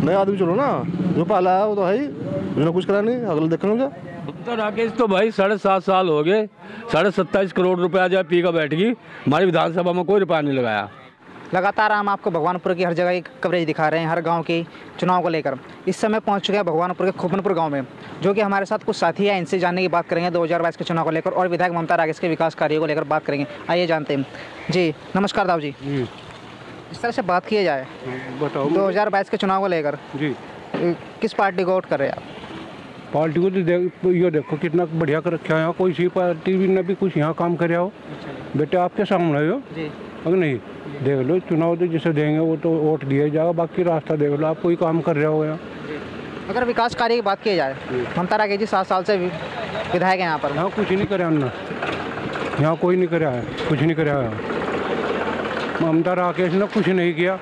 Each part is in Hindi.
नया आदमी चलो ना, जो पहला है वो तो है ही, उसने कुछ करा नहीं, अगले देखेंगे क्या। ममता राकेश तो भाई 7.5 साल हो गए, 27.5 करोड़ रुपया जो पी का बैठ गई, हमारी विधानसभा में कोई रुपया नहीं लगाया। लगातार हम आपको भगवानपुर की हर जगह की कवरेज दिखा रहे हैं, हर गांव के चुनाव को लेकर। इस समय पहुंच चुके हैं भगवानपुर के खुबनपुर गांव में, जो कि हमारे साथ कुछ साथी हैं, इनसे जानने की बात करेंगे 2022 के चुनाव को लेकर और विधायक ममता राकेश के विकास कार्यों को लेकर बात करेंगे। आइए जानते हैं। जी नमस्कार दाऊ जी। इस तरह से बात की जाए, बताओ 2022 के चुनाव को लेकर जी किस पार्टी को वोट कर रहे हैं आप? पार्टी को तो ये देखो कितना बढ़िया कर रखा है यहाँ, कोई सी पार्टी भी ने भी कुछ यहाँ काम कर हो। बेटे आपके सामने हो जी, अगर नहीं देख लो, चुनाव तो जिसे देंगे वो तो वोट दिया जाएगा, बाकी रास्ता देख लो, आप कोई काम कर रहे हो यहाँ। अगर विकास कार्य की बात की जाए, ममता राकेश जी 7 साल से विधायक है यहाँ पर। यहाँ कुछ नहीं कराया उन्होंने, यहाँ कोई नहीं कराया है, कुछ नहीं कराया। ममता राकेश ने कुछ नहीं किया।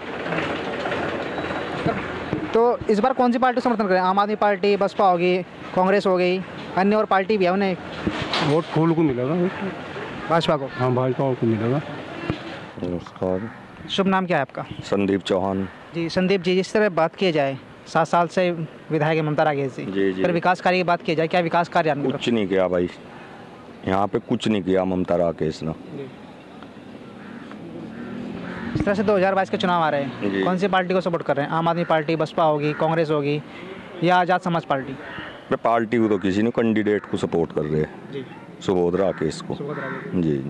तो इस बार कौन सी पार्टी समर्थन करें? आम आदमी पार्टी, बसपा होगी, कांग्रेस हो गई, अन्य और पार्टी भी है, उन्हें वोट फूल को मिलेगा, भाजपा को। हाँ भाजपा को मिलेगा। नमस्कार, शुभ नाम क्या है आपका? संदीप चौहान। जी संदीप जी, जिस तरह बात की जाए 7 साल से विधायक है ममता राकेश जी, जी। फिर विकास कार्य की बात की जाए, क्या विकास कार्य आपकी तरफ कुछ नहीं किया भाई, यहाँ पे कुछ नहीं किया ममता राकेश ने। इस तरह से 2022 के चुनाव आ रहे हैं, जी। कौन सी पार्टी को सपोर्ट कर रहे हैं? आम आदमी पार्टी, बसपा होगी, कांग्रेस होगी या आज़ाद समाज पार्टी? पार्टी को तो किसी ने कैंडिडेट को सपोर्ट कर रहे हैं जी, सुबोध राकेश को। जी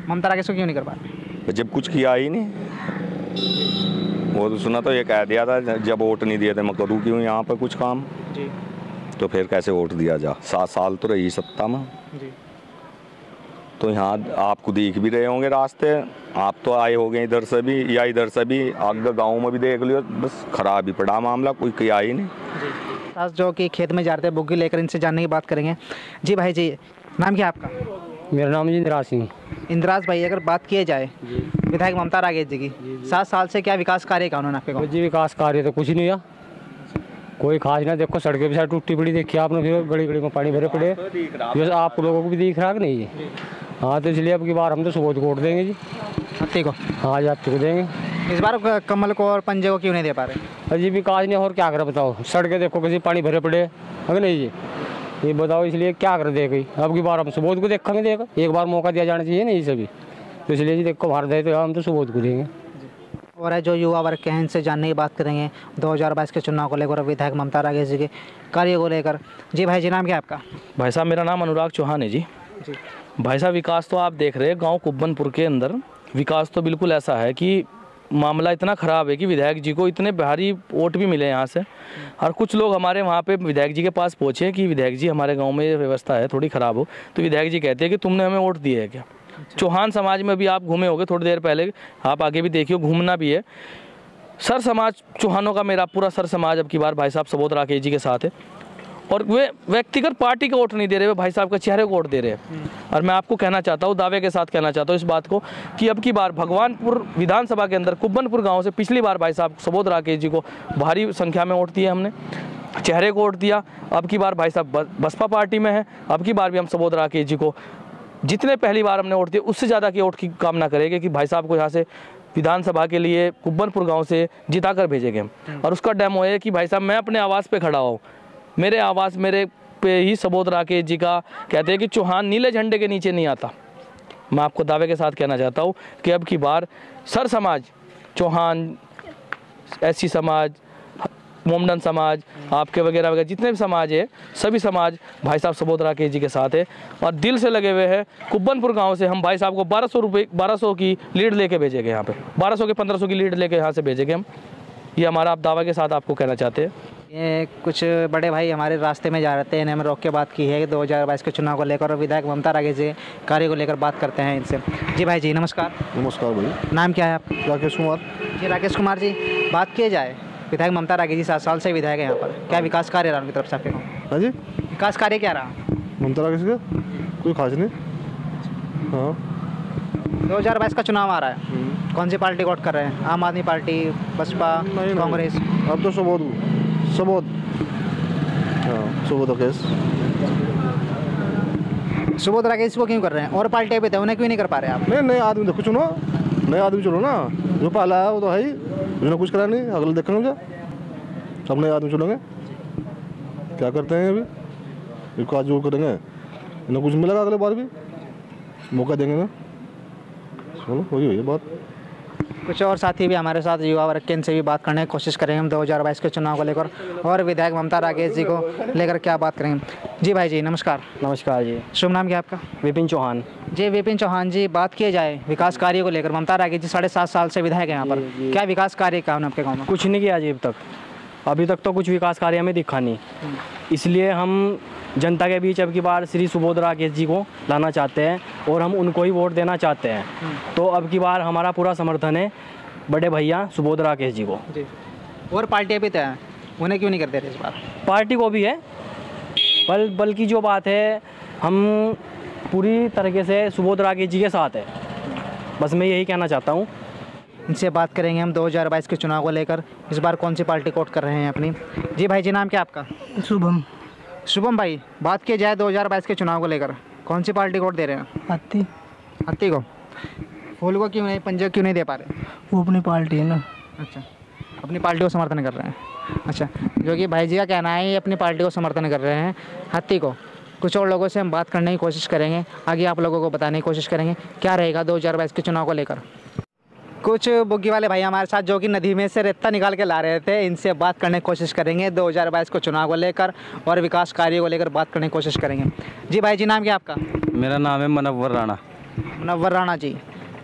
ममता राकेश को क्यों नहीं कर पा रहे? जब कुछ किया ही नहीं, वो तो सुना तो ये कह दिया था जब वोट नहीं दिए थे मैं करूँ क्यों यहाँ पे कुछ काम, जी तो फिर कैसे वोट दिया जा। 7 साल तो रही सत्ता में, जी, तो यहाँ आपको दिख भी रहे होंगे रास्ते, आप तो आए हो गए इधर से भी या इधर से भी, आगे गाँव में भी देख लियो, बस खराब ही पड़ा मामला, कोई किया ही नहीं। सास जो कि खेत में जा रहे थे बुग्गी लेकर, इनसे जानने की बात करेंगे। जी भाई जी, नाम क्या है आपका? मेरा नाम जी इंदिराज सिंह। इंदिराज भाई, अगर बात की जाए विधायक ममता राकेश जी की, 7 साल से क्या विकास कार्य का उन्होंने आपके गाँव? जी विकास कार्य तो कुछ नहीं है, कोई खास ना। देखो सड़कें भी सारी टूटी पड़ी देखी आपने, फिर गली गली में पानी भरे पड़े, जैसे आप लोगों को भी दिख रहा है कि नहीं जी? हाँ, तो इसलिए अब की बार हम तो सुबोध को वोट देंगे जी। हफ्ते को? हाँ जी, आपको देंगे। इस बार कमल को और पंजे को क्यों नहीं दे पा रहे? अजी विकास नहीं, और क्या करे बताओ? सड़कें देखो किसी पानी भरे पड़े है नहीं जी, ये बताओ, इसलिए क्या कर दे गई। अब की बार हम सुबोध को देखेंगे, देगा एक बार मौका दिया जाना चाहिए नहीं सभी, तो इसलिए जी देखो हमारे दे तो हम तो सुबोध को देंगे। और जो युवा वर्ग के हैं, इनसे जानने की बात करेंगे 2022 के चुनाव को लेकर, विधायक ममता राकेश जी के कार्य को लेकर। जी भाई जी, नाम क्या है आपका? भाई साहब मेरा नाम अनुराग चौहान है जी। भाई साहब विकास तो आप देख रहे हैं गांव कुब्बनपुर के अंदर, विकास तो बिल्कुल ऐसा है कि मामला इतना ख़राब है कि विधायक जी को इतने भारी वोट भी मिले यहाँ से, और कुछ लोग हमारे वहाँ पे विधायक जी के पास पहुँचे कि विधायक जी हमारे गांव में ये व्यवस्था है थोड़ी ख़राब हो, तो विधायक जी कहते हैं कि तुमने हमें वोट दिए है क्या? चौहान समाज में भी आप घूमे होगे थोड़ी देर पहले, आप आगे भी देखिए, घूमना भी है। सर समाज चौहानों का, मेरा पूरा सर समाज अब की बार भाई साहब सुबोध राकेश जी के साथ है, और वे व्यक्तिगत पार्टी का वोट नहीं दे रहे, वे भाई साहब के चेहरे को वोट दे रहे हैं। और मैं आपको कहना चाहता हूँ, दावे के साथ कहना चाहता हूँ इस बात को, कि अब की बार भगवानपुर विधानसभा के अंदर कुब्बनपुर गांव से पिछली बार भाई साहब सुबोध राकेश जी को भारी संख्या में वोट दिए, हमने चेहरे को वोट दिया। अब की बार भाई साहब बसपा पार्टी में है, अब की बार भी हम सुबोध राकेश जी को जितने पहली बार हमने वोट दिए उससे ज़्यादा की वोट की कामना करेंगे कि भाई साहब को यहाँ से विधानसभा के लिए कुब्बनपुर गाँव से जिता कर भेजेंगे हम। और उसका डेमो है कि भाई साहब मैं अपने आवास पर खड़ा हूँ, मेरे आवास मेरे पे ही सुबोध राकेश जी का कहते हैं कि चौहान नीले झंडे के नीचे नहीं आता। मैं आपको दावे के साथ कहना चाहता हूँ कि अब की बार सर समाज, चौहान, एससी समाज, मोमडन समाज, आपके वगैरह वगैरह जितने भी समाज है, सभी समाज भाई साहब सुबोध राकेश जी के साथ है और दिल से लगे हुए हैं। कुब्बनपुर गांव से हम भाई साहब को 1200 की लीड लेके भेजेंगे, यहाँ पे 1200 के 1500 की लीड लेके यहाँ से भेजेंगे हम। ये हमारा आप दावा के साथ आपको कहना चाहते हैं। ये कुछ बड़े भाई हमारे रास्ते में जा रहे थे, इन्हें हम रोक के बात की है 2022 के चुनाव को लेकर और विधायक ममता राकेश जी कार्य को लेकर बात करते हैं इनसे। जी भाई जी नमस्कार। नमस्कार भाई। नाम क्या है आपका? राकेश कुमार। जी राकेश कुमार जी, बात की जाए विधायक ममता राकेश जी 7 साल से विधायक है यहाँ पर, क्या विकास कार्य रहा उनकी तरफ से आपके गाँव? हाँ जी, विकास कार्य क्या रहा ममता राकेश का कोई खास नहीं। हाँ 2022 का चुनाव आ रहा है, कौन सी पार्टी वोट कर रहे हैं? आम आदमी पार्टी, बसपा, कांग्रेस? अब तो सुबोध हाँ सुबोध राकेश। सुबोध राकेश को क्यों कर रहे हैं? और पार्टी पे थे, उन्हें क्यों नहीं कर पा रहे आप? नहीं, नए आदमी देखो चुनो, नए आदमी चलो ना, जो पहला है वो तो है ही, उसने कुछ करा नहीं, अगले देखेंगे क्या। सामने आदमी चुनेंगे, क्या करते हैं अभी विकास जो करेंगे, इन्हें कुछ मिलेगा अगले बार भी मौका देंगे ना। चलो वही हुई है बात। कुछ और साथी भी हमारे साथ युवा वर्ग के, इनसे भी बात करने की कोशिश करेंगे हम 2022 के चुनाव को लेकर और विधायक ममता राकेश जी को लेकर क्या बात करेंगे। जी भाई जी नमस्कार। नमस्कार जी। शुभ नाम क्या आपका? विपिन चौहान। जी विपिन चौहान जी, बात किए जाए विकास कार्यों को लेकर, ममता राकेश जी 7.5 साल से विधायक हैं यहाँ पर, क्या विकास कार्य का है आपके गाँव में? कुछ नहीं किया जी अभी तक तो कुछ विकास कार्य हमें दिखा नहीं, इसलिए हम जनता के बीच अब की बार श्री सुबोध राकेश जी को लाना चाहते हैं और हम उनको ही वोट देना चाहते हैं। तो अब की बार हमारा पूरा समर्थन है बड़े भैया सुबोध राकेश जी को। जी, और पार्टियाँ भी तो हैं, उन्हें क्यों नहीं करते रहे इस बार? पार्टी को भी है, बल्कि जो बात है हम पूरी तरीके से सुबोध राकेश जी के साथ है, बस मैं यही कहना चाहता हूँ। इनसे बात करेंगे हम 2022 के चुनाव को लेकर, इस बार कौन सी पार्टी कोट कर रहे हैं अपनी। जी भाई जी नाम क्या आपका? शुभम। शुभम भाई, बात की जाए 2022 के चुनाव को लेकर, कौन सी पार्टी कोट दे रहे हैं? हाथी। हाथी को? फूल को क्यों नहीं, पंजे क्यों नहीं दे पा रहे? वो अपनी पार्टी है ना। अच्छा, अपनी पार्टी को समर्थन कर रहे हैं। अच्छा, जो कि भाई जी का कहना है ये अपनी पार्टी को समर्थन कर रहे हैं हाथी को। कुछ और लोगों से हम बात करने की कोशिश करेंगे, आगे आप लोगों को बताने की कोशिश करेंगे क्या रहेगा 2022 के चुनाव को लेकर। कुछ बुग्गी वाले भाई हमारे साथ जो कि नदी में से रेता निकाल के ला रहे थे, इनसे बात करने की कोशिश करेंगे 2022 को चुनाव को लेकर और विकास कार्यों को लेकर बात करने की कोशिश करेंगे। जी भाई जी नाम क्या आपका? मेरा नाम है मनव्वर राणा। मनव्वर राणा जी,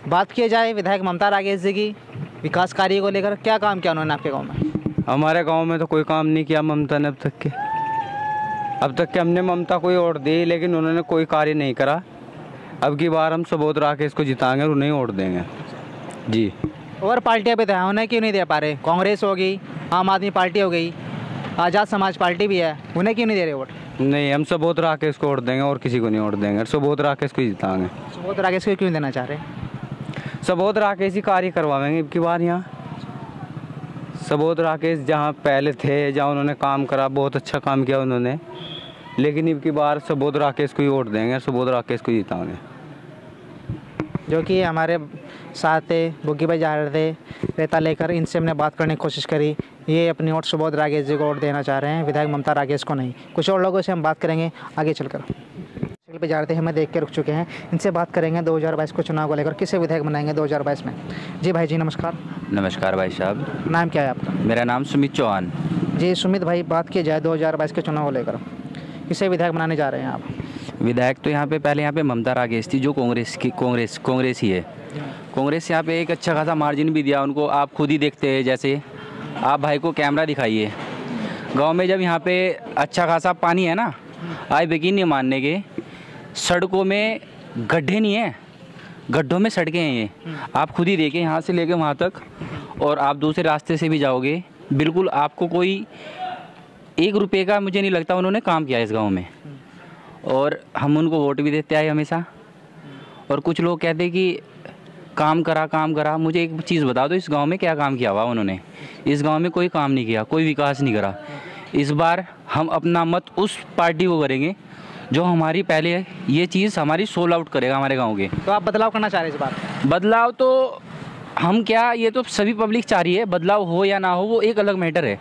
बात की जाए विधायक ममता राकेश जी की विकास कार्य को लेकर, क्या काम किया उन्होंने आपके गाँव में? हमारे गांव में तो कोई काम नहीं किया ममता ने अब तक के हमने ममता को वोट दी, लेकिन उन्होंने कोई कार्य नहीं करा। अब की बार हम सुबोध राकेश को जिताएंगे और उन्हें वोट देंगे जी। और पार्टियाँ भी तो हैं, उन्हें क्यों नहीं दे पा रहे? कांग्रेस हो गई, आम आदमी पार्टी हो गई, आज़ाद समाज पार्टी भी है, उन्हें क्यों नहीं दे रहे वोट? नहीं, हम सुबोध राकेश को वोट देंगे और किसी को नहीं वोट देंगे, सुबोध राकेश को जिताएंगे। सुबोध राकेश को क्यों देना चाह रहे? सुबोध राकेश ही कार्य करवाएंगे अब की बार यहाँ। सुबोध राकेश जहाँ पहले थे, जहाँ उन्होंने काम करा, बहुत अच्छा काम किया उन्होंने, लेकिन अब की बार सुबोध राकेश को ही वोट देंगे, सुबोध राकेश को जिताएंगे। जो कि हमारे साथ बुग्गी भाई जा रहे थे रेता लेकर, इनसे हमने बात करने की कोशिश करी, ये अपनी वोट सुबोध राकेश जी को वोट देना चाह रहे हैं, विधायक ममता राकेश को नहीं। कुछ और लोगों से हम बात करेंगे आगे चलकर। पे जा रहे थे, हमें देख के रुक चुके हैं, इनसे बात करेंगे 2022 को चुनाव को लेकर, किसे विधायक बनाएंगे 2022 में। जी भाई जी नमस्कार। नमस्कार भाई साहब। नाम क्या है आपका? मेरा नाम सुमित चौहान। जी सुमित भाई, बात की जाए 2022 के चुनाव को लेकर, किसे विधायक बनाने जा रहे हैं आप? विधायक तो यहाँ पे पहले यहाँ पे ममता राकेश थी, जो कांग्रेस ही है। कांग्रेस यहाँ पे एक अच्छा खासा मार्जिन भी दिया उनको, आप खुद ही देखते हैं। जैसे आप भाई को कैमरा दिखाइए, गांव में जब यहाँ पे अच्छा खासा पानी है ना, आप यकीन नहीं मानने के, सड़कों में गड्ढे नहीं है, गड्ढों में सड़कें हैं ये। आप खुद ही देखें, यहाँ से लेके वहाँ तक, और आप दूसरे रास्ते से भी जाओगे, बिल्कुल आपको कोई 1 रुपये का मुझे नहीं लगता उन्होंने काम किया इस गांव में। और हम उनको वोट भी देते आए हमेशा। और कुछ लोग कहते हैं कि काम करा। मुझे एक चीज़ बता दो, इस गांव में क्या काम किया हुआ उन्होंने? इस गांव में कोई काम नहीं किया, कोई विकास नहीं करा। इस बार हम अपना मत उस पार्टी को करेंगे जो हमारी पहले ये चीज़ हमारी सोल आउट करेगा हमारे गाँव के। तो आप बदलाव करना चाह रहे हैं इस बार? बदलाव तो हम क्या, ये तो सभी पब्लिक चाह रही है, बदलाव हो या ना हो वो एक अलग मैटर है।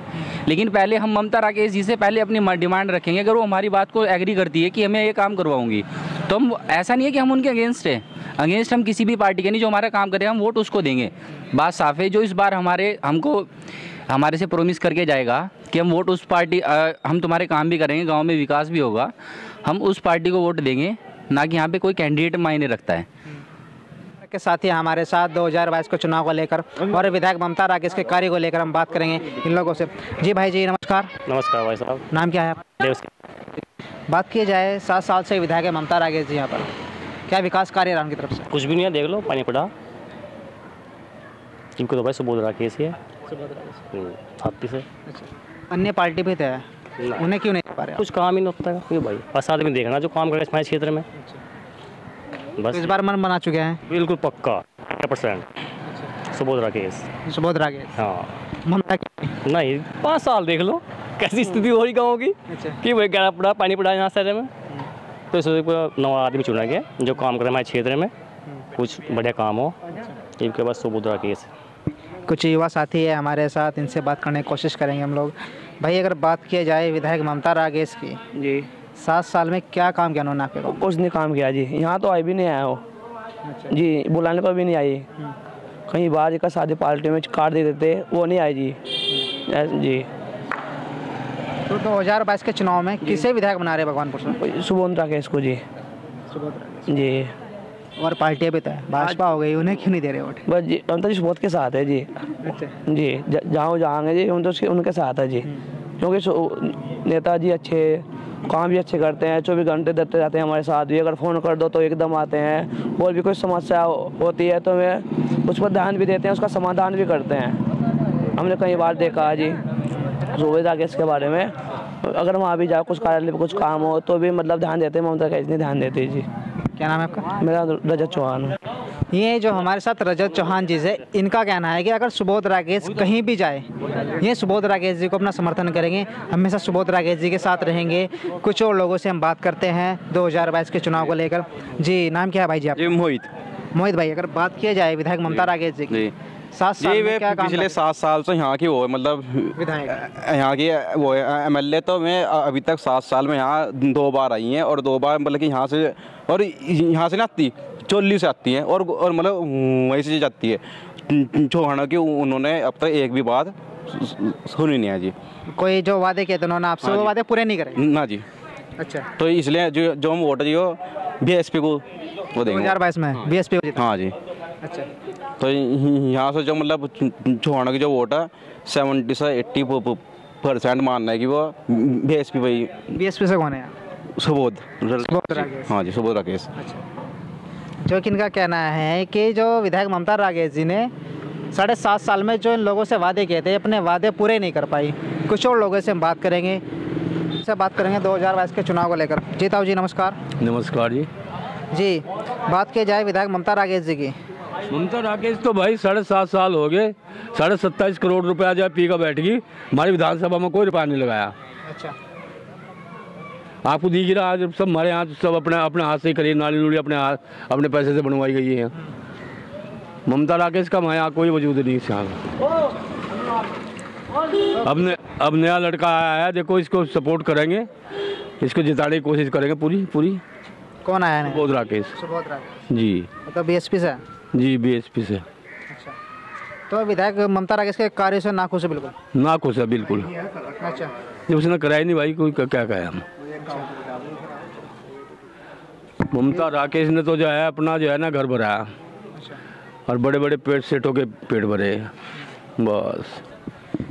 लेकिन पहले हम ममता राकेश जी से पहले अपनी डिमांड रखेंगे। अगर वो हमारी बात को एग्री करती है कि हमें ये काम करवाऊंगी, तो हम, ऐसा नहीं है कि हम उनके अगेंस्ट है। अगेंस्ट हम किसी भी पार्टी के नहीं, जो हमारा काम करे हम वोट उसको देंगे। बात साफ है। जो इस बार हमारे से प्रोमिस करके जाएगा कि हम वोट उस पार्टी, हम तुम्हारे काम भी करेंगे, गाँव में विकास भी होगा, हम उस पार्टी को वोट देंगे, ना कि यहाँ पे कोई कैंडिडेट मायने रखता है। के साथ ही हमारे साथ 2022 के चुनाव को लेकर और विधायक ममता राकेश के कार्य को लेकर हम बात करेंगे इन लोगों से। जी भाई जी नमस्कार। नमस्कार भाई साहब। नाम क्या है आपका? बात की जाए 7 साल से विधायक है ममता राकेश जी यहाँ पर, क्या विकास कार्य रहा उनकी तरफ से? कुछ भी नहीं है, देख लो पानी पड़ा। इनको तो भाई सुबोध राकेश ही है, हाथी से। अन्य पार्टी भी थे, उन्हें क्यों नहीं दे पा रहे? कुछ काम ही नहीं होता है भाई, बस आदमी देखना जो काम करेगा हमारे क्षेत्र में। बस इस बार मन बना चुके हैं बिल्कुल पक्का 100% सुबोध राकेश। सुबोध राकेश। हाँ, ममता नहीं 5 साल देख लो कैसी स्थिति हो रही गाँव की, कि वही गहरा पड़ा, पानी पड़ा यहाँ शहर में। तो इस नवा आदमी चुना गया जो काम करे हमारे क्षेत्र में, कुछ बढ़िया काम हो, इनके बाद सुबोध राकेश। कुछ युवा साथी है हमारे साथ, इनसे बात करने की कोशिश करेंगे हम लोग। भाई अगर बात किया जाए विधायक ममता रागेश की, जी 7 साल में क्या काम किया उन्होंने आपके गाँव? कुछ नहीं काम किया जी, यहाँ तो आई भी नहीं आया वो जी, बुलाने पर भी नहीं आई। कहीं बाहर का शादी पार्टी में कार्ड दे देते, वो नहीं आए जी। जी तो 2022 के चुनाव में किसे विधायक बना रहे भगवानपुर से? सुबोध राकेश को जी। जी और पार्टियाँ भी तो है, भाजपा हो गई, उन्हें क्यों नहीं दे रहे वोट? बस जी, हम तो सुबोध के साथ है जी। अच्छा जी जहाँ जाएंगे जी, हम तो उनके साथ है जी, क्योंकि नेताजी अच्छे काम भी अच्छे करते हैं, 24 घंटे देते रहते हैं हमारे साथ भी। अगर फ़ोन कर दो तो एकदम आते हैं, और भी कोई समस्या होती है तो वे उस पर ध्यान भी देते हैं, उसका समाधान भी करते हैं। हमने कई बार देखा जी सुबोध राकेश के बारे में, अगर वहाँ भी जाओ कुछ कार्यालय में कुछ काम हो तो भी मतलब ध्यान देते हैं, ममता राकेश नहीं ध्यान देती जी। क्या नाम है आपका? मेरा रजत चौहान। ये जो हमारे साथ रजत चौहान जी से, इनका कहना है कि अगर सुबोध राकेश कहीं भी जाए, ये सुबोध राकेश जी को अपना समर्थन करेंगे, हमेशा सुबोध राकेश जी के साथ रहेंगे। कुछ और लोगों से हम बात करते हैं 2022 के चुनाव को लेकर। जी नाम क्या है भाई जी आप? जी मोहित भाई, अगर बात किया जाए विधायक ममता राकेश जी की, 7 साल जी में वे क्या काम पिछले 7 साल से यहाँ की वो है, मतलब विधायक यहाँ की वो MLA। तो मैं अभी तक 7 साल में यहाँ 2 बार आई हैं, और 2 बार मतलब कि यहाँ से, और यहाँ से ना आती चोली से आती हैं, और मतलब वहीं से जाती है चौहाना की। उन्होंने अब तक एक भी बात सुनी नहीं है जी। कोई जो वादे किए थे उन्होंने आपसे, वो वादे पूरे नहीं करे ना जी। अच्छा, तो इसलिए जो हम वोट जी वो BSP को वो देंगे 2022 में BSP को जीता। हाँ जी। अच्छा, तो यहाँ से जो मतलब चौहाना की जो वोट है 70 से 80% मानना है कि वो BSP भाई। BSP से कौन है? सुबोध राकेश। हाँ जी, सुबोध राकेश। जो कि इनका कहना है कि जो विधायक ममता राकेश जी ने 7.5 साल में जो इन लोगों से वादे किए थे, अपने वादे पूरे नहीं कर पाई। कुछ और लोगों से हम बात करेंगे, 2022 के चुनाव को लेकर। जी ताऊ जी नमस्कार। नमस्कार जी। जी बात की जाए विधायक ममता राकेश जी की, ममता राकेश तो भाई 7.5 साल हो गए, 27.5 करोड़ रुपया जो पी का बैठ गई, हमारी विधानसभा में कोई रुपया नहीं लगाया। अच्छा, आपको दिख रहा है सब हमारे यहाँ सब अपने हाथ से करी, नाली नूली अपने पैसे से बनवाई गई है। ममता राकेश का हमारे यहाँ कोई वजूद नहीं इस यहाँ। अब नया लड़का आया है, देखो इसको सपोर्ट करेंगे, इसको जिताने की कोशिश करेंगे पूरी। कौन आया है? सुबोध राकेश जी। मतलब BSP से? जी BSP से। अच्छा, तो विधायक ममता राकेश के कार्य से नाखुश है? बिल्कुल नाखुश है, बिल्कुल। अच्छा, जब उसने कराया नहीं भाई, कोई क्या कहे हम। ममता राकेश ने तो जो है अपना जो है ना घर भराया, और बड़े बड़े पेट सेठों के पेट भरे बस।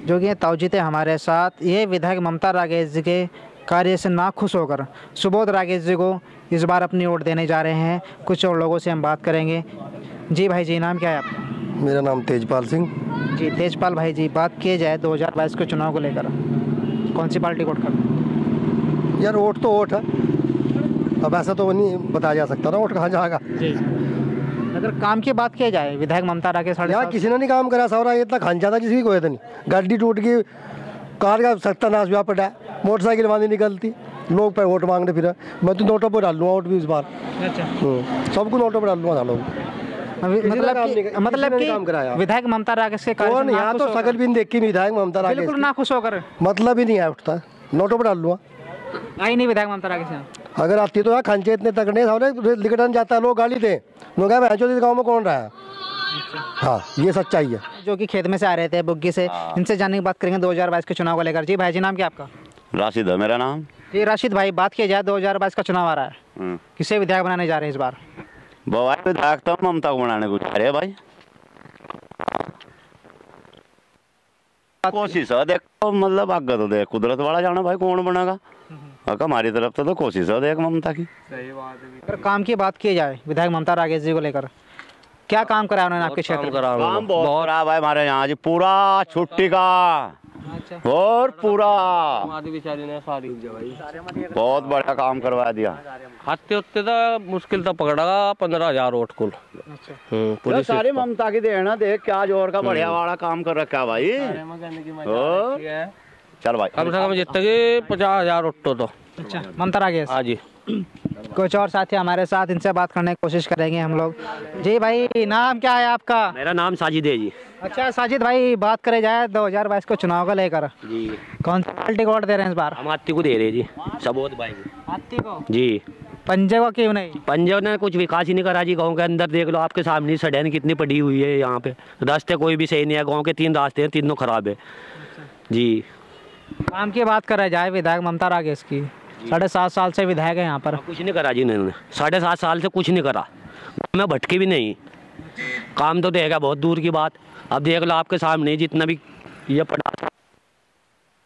जो कि ताऊ जी थे हमारे साथ, ये विधायक ममता राकेश जी के कार्य से नाखुश होकर सुबोध राकेश जी को इस बार अपनी वोट देने जा रहे हैं। कुछ और लोगों से हम बात करेंगे। जी भाई जी नाम क्या है आपका? मेरा नाम तेजपाल सिंह। जी तेजपाल भाई जी, बात की जाए 2022 के चुनाव को लेकर, कौन सी पार्टी वोट कर? यार वोट तो वोट है, अब ऐसा तो नहीं बताया जा सकता ना वोट कहाँ जाएगा। जी अगर काम की बात की जाए विधायक ममता राकेश, यार किसी ने नहीं काम करा, सारा इतना खंजा था किसी की कोई तो नहीं। गाड़ी टूट गई, कार का सत्यानाश हुआ पड़ा, मोटरसाइकिल वहाँ नहीं निकलती, लोग पे वोट मांगने फिर। मैं तो नोटों पर डाल लूँगा वोट भी इस बार। अच्छा, सबको नोटों पर डाल लूँगा लोग। मतलब कि विधायक ममता राकेश के कार्य से यहाँ तो सकल भी नहीं देखी विधायक ममता राकेश, बिल्कुल नाखुश होकर, मतलब ही नहीं है उठता, नोटों पर डाल लूँगा। आई नहीं विधायक ममता राकेश, अगर आती तो यार खंचे इतने तगड़े सारे लिखटन जाता है, लोग गाली थे, लोग गाँव में कौन रहा है। हाँ ये सच्चाई है। जो कि खेत में से आ रहे थे बुग्गी से, इनसे जानने की बात करेंगे 2022 के चुनाव को लेकर। जी भाई जी नाम क्या आपका? राशिद है मेरा नाम। जी राशिद भाई, बात किया जाए 2022 का चुनाव आ रहा है, किसे विधायक बनाने जा रहे हैं इस बार? विधायक तो ममता को बनाने को जा रहे हैं भाई। कोशिश है देखो, मतलब आगे तो देख कुदरत वाला जाना भाई, कौन बनेगा। हमारी तरफ तो कोशिश है देख ममता की। सही बात है। अगर काम की बात की जाए विधायक ममता राकेश जी को लेकर, क्या काम कराया उन्होंने आपके क्षेत्र में? काम बहुत खराब है हमारे यहाँ जी, पूरा छुट्टी का और पूरा बहुत बड़ा काम करवा दिया। हत्ते तो मुश्किल तो पकड़ा 15,000 वोट कुल। पूरी सारी ममता की देना, देख क्या जोर का बढ़िया वाला काम कर रखा है भाई। चल भाई कम से कम जितने 50,000 वोट तो। अच्छा, ममता राकेश। हाँ जी। कुछ और साथी हमारे साथ, इनसे बात करने की कोशिश करेंगे हम लोग। जी भाई, नाम क्या है आपका? मेरा नाम साजिद है जी। अच्छा साजिद भाई, बात करे जाए 2022 को चुनाव को लेकर, जी कौन सी पार्टी को वोट दे रहे हैं इस बार? हम हाथी को दे रहे जी, सबोध भाई हाथी को जी। पंजे को क्यों नहीं? पंजे ने कुछ विकास ही नहीं करा जी। गांव के अंदर देख लो, आपके सामने सड़क कितनी पड़ी हुई है। यहाँ पे रास्ते कोई भी सही नहीं है। गांव के 3 रास्ते हैं, तीनों खराब है जी। काम की बात करा जाए, विधायक ममता राकेश की 7.5 साल से विधायक है यहाँ पर, कुछ नहीं करा जी इन्होंने। 7.5 साल से कुछ नहीं करा। मैं भटके भी नहीं, काम तो देगा बहुत दूर की बात। अब देख लो आपके सामने जितना भी ये पड़ा,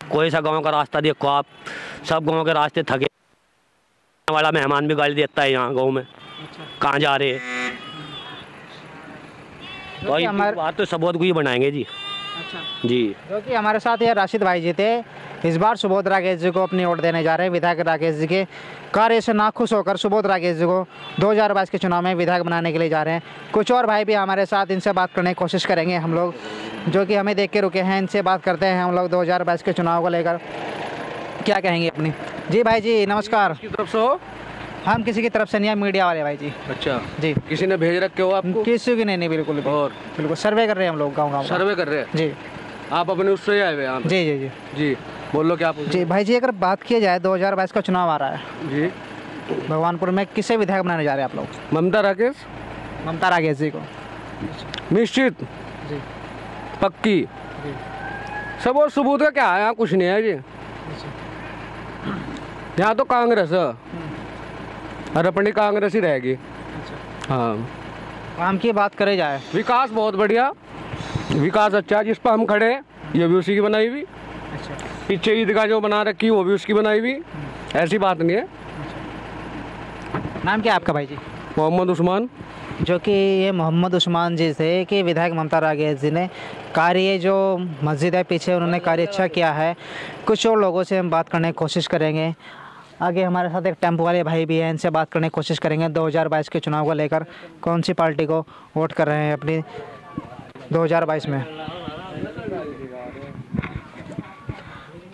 कोई सा गांव का रास्ता देखो आप, सब गांव के रास्ते थके वाला मेहमान भी गाड़ी देता है यहाँ गांव में। कहाँ जा रहे हैं? तो हमारे बात तो सबोध को ही बनाएंगे जी। अच्छा जी, जो कि हमारे साथ ये राशिद भाई जी थे, इस बार सुबोध राकेश जी को अपनी वोट देने जा रहे हैं। विधायक राकेश जी के कार्य से नाखुश होकर सुबोध राकेश जी को 2022 के चुनाव में विधायक बनाने के लिए जा रहे हैं। कुछ और भाई भी हमारे साथ, इनसे बात करने की कोशिश करेंगे हम लोग, जो कि हमें देख के रुके हैं। इनसे बात करते हैं हम लोग 2022 के चुनाव को लेकर क्या कहेंगे अपनी। जी भाई जी नमस्कार। किसकी तरफ से हो? हम किसी की तरफ से नहीं है, मीडिया वाले भाई जी। अच्छा जी, किसी ने भेज रखे हो आपको? किसी की नहीं, बिल्कुल और बिल्कुल सर्वे कर रहे हैं हम लोग, गाँव सर्वे कर रहे हैं जी। आप अपने उससे आए हुए हैं? जी जी जी जी, बोलो क्या पूछ? जी भाई जी, अगर बात की जाए 2022 का चुनाव आ रहा है जी, भगवानपुर में, किसे विधायक बनाने जा रहे हैं आप लोग? ममता राकेश। ममता राकेश जी को निश्चित जी, पक्की जी। सब और सबूत का क्या है? यहाँ कुछ नहीं है जी। यहाँ तो कांग्रेस है और अपनी कांग्रेस ही रहेगी। हाँ, काम की बात करे जाए, विकास बहुत बढ़िया, विकास अच्छा, जिस पर हम खड़े हैं ये भी उसी की बनाई हुई। अच्छा, पीछे ईदगाह जो बना रखी वो भी उसकी बनाई हुई। ऐसी बात नहीं है। नाम क्या है आपका भाई जी? मोहम्मद उस्मान। जो कि ये मोहम्मद उस्मान जी थे कि विधायक ममता राकेश जी ने कार्य, जो मस्जिद है पीछे, उन्होंने कार्य अच्छा किया है। कुछ और लोगों से हम बात करने की कोशिश करेंगे। आगे हमारे साथ एक टेम्पो वाले भाई भी हैं, इनसे बात करने की कोशिश करेंगे 2022 के चुनाव को लेकर, कौन सी पार्टी को वोट कर रहे हैं अपनी 2022 में।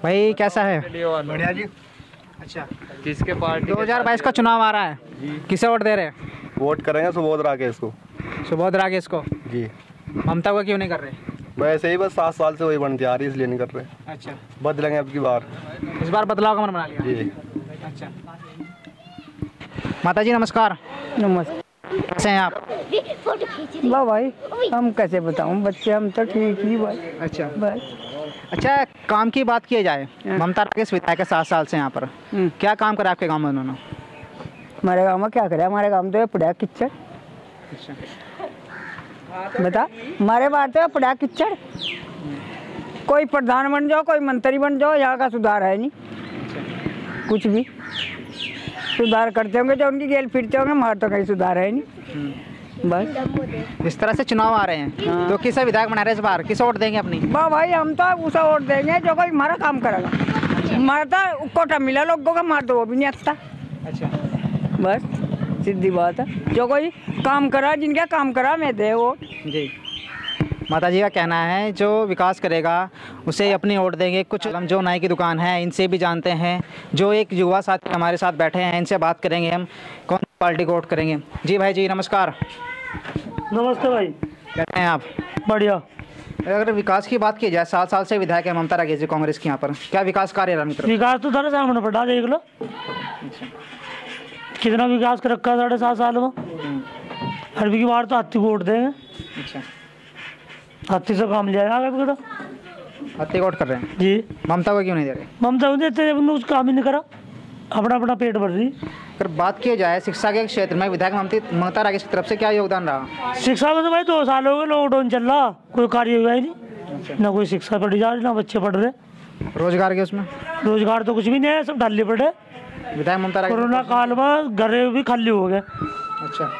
भाई कैसा है? बढ़िया जी। अच्छा, किसके पार्टी? 2022 का चुनाव आ रहा है जी, किसे वोट दे रहे हैं? वोट करेंगे सुबोध राकेश को। सुबोध राकेश को जी। ममता को क्यों नहीं कर रहे? वैसे ही बस 7 साल से वही बनती आ रही है, इसलिए नहीं कर रहे। अच्छा, बदलेंगे अब की बार। इस बार बदलाव का मन बना लिया जी। अच्छा, माता जी नमस्कार। नमस्कार। कैसे हैं आप? वाह भाई, हम कैसे बताऊं, बच्चे हम तो ठीक ही भाई। अच्छा भाई, अच्छा, काम की बात की जाए, ममता राकेश विधायक है 7 साल से यहाँ पर, क्या काम करा आपके गांव में उन्होंने? हमारे गांव में क्या करे? हमारे गांव में तो पड़ा किच्चड़। बता, हमारे बाहर तो पड़ा किच्चड़। कोई प्रधान बन जाओ, कोई मंत्री बन जाओ, यहाँ का सुधार है नहीं। कुछ भी सुधार करते होंगे जो उनकी गेल फिरते होंगे, हमारे तो कहीं सुधार है नहीं। बस इस तरह से चुनाव आ रहे हैं तो किसे विधायक बना रहे हैं इस बार? किसे वोट देंगे अपनी? वाह भाई, हम तो उसे वोट देंगे जो कोई हमारा काम करेगा। हमारा तो कोटा मिला लोगों का, हमारा तो वो भी नहीं आता। अच्छा, बस सीधी बात है, जो कोई काम करा, जिनका काम करा मैं दे वोट। जी, माता जी का कहना है जो विकास करेगा उसे अपनी वोट देंगे। कुछ हम जो नाई की दुकान है इनसे भी जानते हैं, जो एक युवा साथी हमारे साथ बैठे हैं, इनसे बात करेंगे हम कौन पार्टी को वोट करेंगे। जी भाई जी नमस्कार। नमस्ते भाई, कैसे हैं आप? बढ़िया। अगर विकास की बात की जाए, 7 साल से विधायक है ममता राकेश जी कांग्रेस के, यहाँ पर क्या विकास कार्य रहा मित्र? विकास तो सारे सामने पड़ा, देख लो कितना विकास कर रखा है 7.5 साल में। अरबी की बार तो हाथी को वोट देंगे। अच्छा, हाथी से काम लिया जाएगा। तो हाथी को वोट कर रहे हैं जी। ममता को क्यों नहीं दे रहे? ममता को देते, उस काम ही नहीं करा, अपना अपना पेट भर रही। अगर बात की जाए शिक्षा के क्षेत्र में विधायक ममता राकेश की तरफ से क्या योगदान रहा? शिक्षा में तो भाई 2 साल हो गए, लॉकडाउन चल रहा, कोई कार्य हुआ ही नहीं। ना कोई शिक्षा पढ़ी जा रही, ना बच्चे पढ़ रहे। रोजगार के उसमें? रोजगार तो कुछ भी नहीं है, सब डाले पड़े। विधायक ममता राकेश कोरोना काल में घर भी खाली हो गए। अच्छा,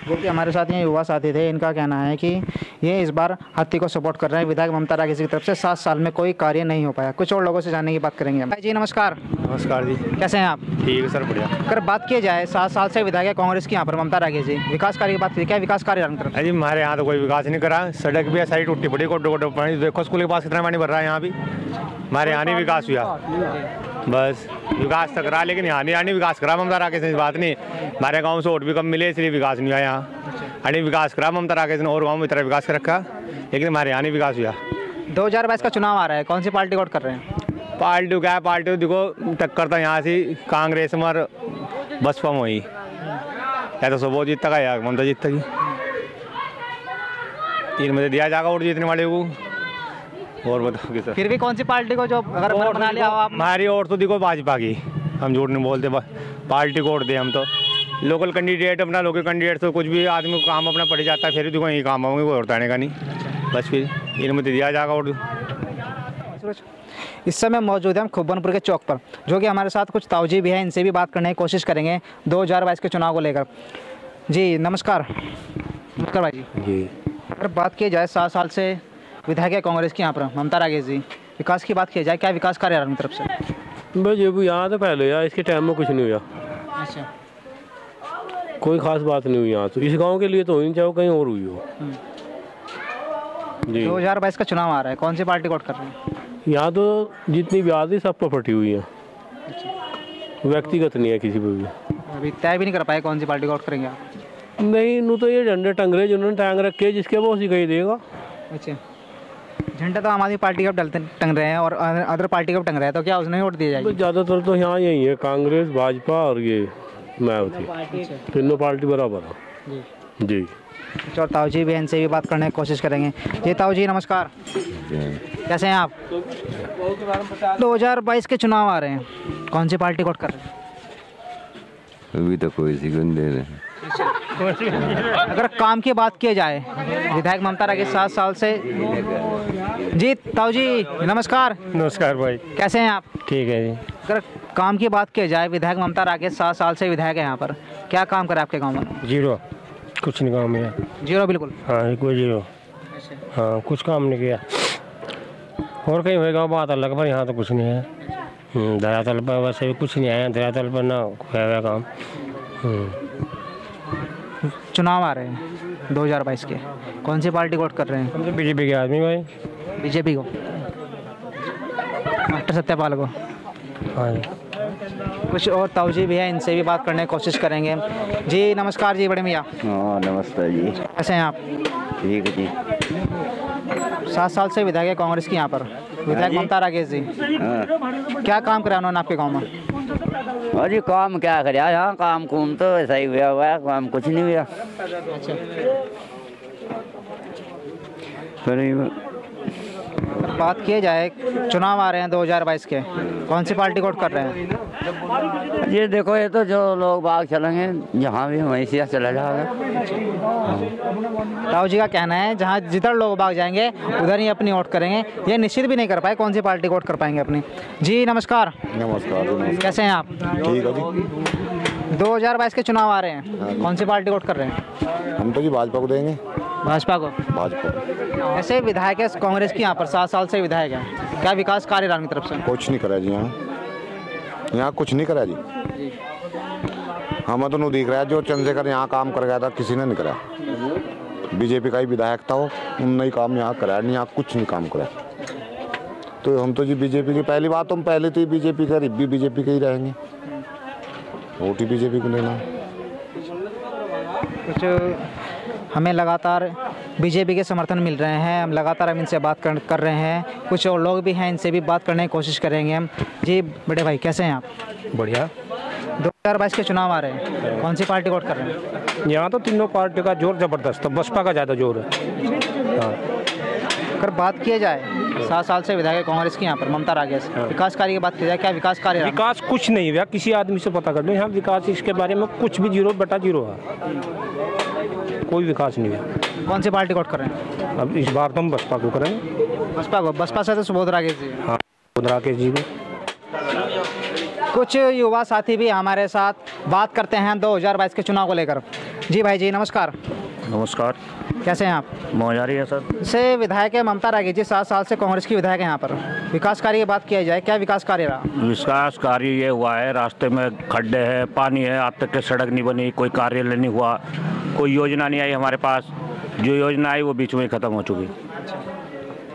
जो कि हमारे साथ ये युवा साथी थे, इनका कहना है कि ये इस बार हाथी को सपोर्ट कर रहे हैं विधायक ममता राकेश की तरफ से। 7 साल में कोई कार्य नहीं हो पाया। कुछ और लोगों से जानने की बात करेंगे हम। भाई जी नमस्कार। नमस्कार जी। कैसे हैं आप? ठीक है सर, बढ़िया। अगर बात की जाए 7 साल से विधायक है कांग्रेस की यहाँ पर ममता राकेश जी, विकास कार्य की बात करें, क्या विकास कार्य रहा? जी हमारे यहाँ तो कोई विकास नहीं करा। सड़क भी सारी टूटी पड़ी, कोटो कोटो पानी देखो, स्कूल के पास कितना पानी भर रहा है। यहाँ भी हमारे यहाँ नहीं विकास हुआ। बस विकास तो करा, लेकिन यहाँ नहीं आनी विकास करा ममता राकेश ने, इस बात नहीं। हमारे गांव से वोट भी कम मिले इसलिए विकास नहीं हुआ यहाँ। अरे विकास करा ममता राकेश ने, और गाँव में तरह विकास कर रखा, लेकिन हमारे यहाँ नहीं विकास हुआ। 2022 का चुनाव आ रहा है, कौन सी पार्टी वोट कर रहे हैं? पार्टी क्या है, पार्टी देखो टक्कर था यहाँ से कांग्रेस और बसपा में हुई, या तो सुबोध जीत तक या ममता जीत तक, इनमें से दिया जाएगा वोट जीतने वाले को। और बताओ कि सर फिर भी कौन सी पार्टी को, जो अगर बना लिया हो आप? हमारी वोट तो देखो भाजपा की, हम झूठ नहीं बोलते, पार्टी को वोट दे। हम तो लोकल कैंडिडेट, अपना लोकल कैंडिडेट तो कुछ भी आदमी को काम अपना पड़ जाता है, फिर देखो यही काम होंगे, कोई उड़ताने का नहीं, बस फिर इनमें तो दिया जाएगा वोट। इस समय मौजूद है हम खुब्बनपुर के चौक पर, जो कि हमारे साथ कुछ ताऊजी भी हैं, इनसे भी बात करने की कोशिश करेंगे 2022 के चुनाव को लेकर। जी नमस्कार। नमस्कार भाई जी। अगर बात की जाए 7 साल से विधायक है कांग्रेस की यहाँ पर ममता राकेश जी, विकास की बात की जाए, क्या विकास कार्य रहा तरफ से? भाई ये भी यहाँ तो पहले यार, इसके टाइम में कुछ नहीं हुआ। अच्छा, कोई खास बात नहीं हुई यहाँ तो, इस गांव के लिए तो हुई, चाहे कहीं और हुई हो। जी 2022 का चुनाव आ रहा है, कौन सी पार्टी वोट कर रहे हैं? यहाँ तो जितनी भी आदमी सब पर फटी हुई है, व्यक्तिगत नहीं है किसी पर भी। अभी तय भी नहीं कर पाए कौन सी पार्टी वोट करेंगे आप? नहीं, नू तो ये झंडे टंग रहे जिन्होंने टांग रखे, जिसके वो उसी का ही देगा। अच्छा, झंडा तो आम आदमी पार्टी का डलते टंग रहे हैं और अदर पार्टी का टंग रहा है, तो क्या उसने वोट दिया जाएगा? ज़्यादातर तो यहाँ यही है, कांग्रेस, भाजपा और ये मायावती, तीनों पार्टी बराबर है। जी और ताऊ जी भी, इनसे भी बात करने की कोशिश करेंगे। जी ताऊ जी नमस्कार, कैसे हैं आप? 2022 के चुनाव आ रहे हैं, कौन सी पार्टी वोट कर रहे हैं? अभी तो कोई सी नहीं दे रहे हैं। अगर काम की बात की जाए, विधायक ममता राकेश 7 साल से। जी ताऊ जी नमस्कार। नमस्कार भाई, कैसे हैं आप? ठीक है जी। अगर काम की बात की जाए, विधायक ममता राकेश 7 साल से विधायक है यहाँ पर, क्या काम करे आपके गाँव में? जीरो, कुछ नहीं गाँव में। जीरो बिल्कुल? हाँ कोई जीरो। हाँ कुछ काम नहीं किया, और कहीं होएगा बात अलग, पर यहाँ तो कुछ नहीं है। धरातल पर वैसे भी कुछ नहीं आया, धरातल पर ना हुआ काम। चुनाव आ रहे हैं 2022 के, कौन सी पार्टी वोट कर रहे हैं? हम तो बीजेपी के आदमी भाई। बीजेपी को, मास्टर सत्यपाल को? हाँ। कुछ और ताऊ जी भी है, इनसे भी बात करने की कोशिश करेंगे। जी नमस्कार जी, बड़े मियाँ। हाँ नमस्ते जी। कैसे हैं आप? ठीक है जी। 7 साल से विधायक है कांग्रेस की यहाँ पर, विधायक ममता राकेश जी। क्या काम करा उन्होंने आपके गाँव में? हाँ जी, काम क्या कर यहाँ, काम कुम तो ऐसा ही हुआ है, काम कुछ नहीं हुआ। बात की जाए, चुनाव आ रहे हैं 2022 के, कौन सी पार्टी वोट कर रहे हैं? ये देखो, ये तो जो लोग बाग चलेंगे जहाँ भी वहीं से चला जाएगा। ताऊ जी का कहना है जहाँ जिधर लोग बाग जाएंगे उधर ही अपनी वोट करेंगे, ये निश्चित भी नहीं कर पाए कौन सी पार्टी वोट कर पाएंगे अपनी। जी नमस्कार। नमस्कार। कैसे हैं आप? ठीक है जी। 2022 के चुनाव आ रहे हैं, कौन सी पार्टी वोट कर रहे हैं? हम तो जी भाजपा को देंगे। भाजपा को? भाजपा। ऐसे विधायक है कांग्रेस की यहाँ पर, 7 साल से विधायक है, क्या विकास कार्य रहा तरफ से? कुछ नहीं करा जी, यहाँ कुछ नहीं करा जी। हमें तो नहीं दिख रहा है, जो चंद्रशेखर यहाँ काम कर गया था किसी ने नहीं करा। बीजेपी का ही विधायक था, उनने ही काम यहाँ कराया नहीं, यहाँ कुछ नहीं काम करा। तो हम तो जी बीजेपी की, पहली बात हम पहले तो बीजेपी का, भी बीजेपी के ही रहेंगे, वोट ही बीजेपी को देना। कुछ हमें लगातार बीजेपी के समर्थन मिल रहे हैं, हम लगातार इनसे बात कर रहे हैं, कुछ और लोग भी हैं, इनसे भी बात करने की कोशिश करेंगे हम। जी बड़े भाई कैसे हैं आप? बढ़िया। 2022 के चुनाव आ रहे हैं, कौन सी पार्टी वोट कर रहे हैं? यहाँ तो तीनों पार्टी का जोर जबरदस्त है, बसपा का ज़्यादा जोर है। हाँ। अगर बात की जाए, 7 साल से विधायक कांग्रेस की यहाँ पर ममता राकेश, विकास कार्य की बात की जाए, क्या विकास कार्य? विकास कुछ नहीं हुआ, किसी आदमी से पता कर लो यहाँ विकास, इसके बारे में कुछ भी 0/0 है, कोई विकास नहीं है। कौन सी पार्टी वोट कर रहे हैं? अब इस बार तो हम बसपा को करेंगे। बसपा को? बसपा से तो सुबोध राकेश जी। हाँ सुबोध राकेश जी को। कुछ युवा साथी भी हमारे साथ बात करते हैं 2022 के चुनाव को लेकर। जी भाई जी नमस्कार। नमस्कार। कैसे हैं आप? मौज आ रही है सर। से विधायक है ममता राकेश जी, 7 साल से कांग्रेस की विधायक है यहाँ पर, विकास कार्य की बात किया जाए, क्या विकास कार्य रहा? विकास कार्य ये हुआ है, रास्ते में खड्डे हैं, पानी है, आज तक के सड़क नहीं बनी, कोई कार्यालय नहीं हुआ, कोई योजना नहीं आई हमारे पास, जो योजना आई वो बीच में ही ख़त्म हो चुकी।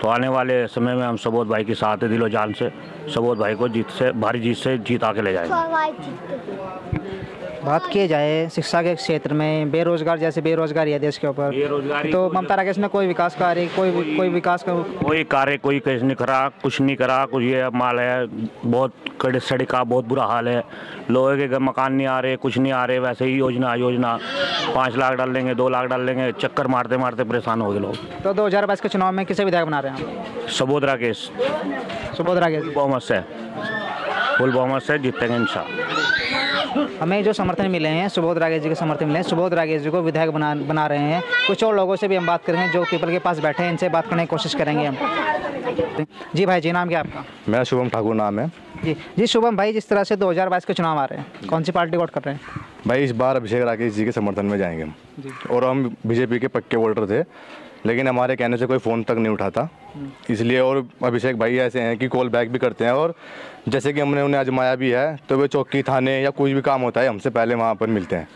तो आने वाले समय में हम सबोध भाई के साथ दिलो जान से सबोध भाई को भारी जीत से जीता के ले जाएंगे। बात की जाए शिक्षा के क्षेत्र में बेरोजगार जैसे बेरोजगारी है देश के ऊपर, तो ममता राकेश ने कोई विकास कार्य कोई विकास का कोई कार्य कोई कैसे नहीं करा, कुछ नहीं करा। कुछ ये माल है बहुत कड़े सड़क का बहुत बुरा हाल है, लोहे के मकान नहीं आ रहे, कुछ नहीं आ रहे। वैसे ही योजना 5 लाख डाल लेंगे 2 लाख डाल लेंगे, चक्कर मारते मारते परेशान हो गए लोग। तो 2022 के चुनाव में किसे विधायक बना रहे हैं? सबोध राकेश बहुमत से फुल बहुमत से जीतेंगे इंशाल्लाह। हमें जो समर्थन मिले हैं सुबोध राकेश जी के समर्थन मिले हैं, सुबोध राकेश जी को विधायक बना रहे हैं। कुछ और लोगों से भी हम बात करेंगे जो पीपल के पास बैठे हैं, इनसे बात करने की कोशिश करेंगे हम। जी भाई जी, नाम क्या आपका? मेरा शुभम ठाकुर नाम है। जी शुभम भाई, जिस तरह से 2022 के चुनाव आ रहे हैं, कौन सी पार्टी वोट कर रहे हैं? भाई इस बार अभिषेक राकेश जी के समर्थन में जाएंगे हम, और हम बीजेपी के पक्के वोटर थे, लेकिन हमारे कहने से कोई फ़ोन तक नहीं उठाता, इसलिए। और अभिषेक भाई ऐसे हैं कि कॉल बैक भी करते हैं, और जैसे कि हमने उन्हें आजमाया भी है, तो वे चौकी थाने या कुछ भी काम होता है हमसे पहले वहाँ पर मिलते हैं,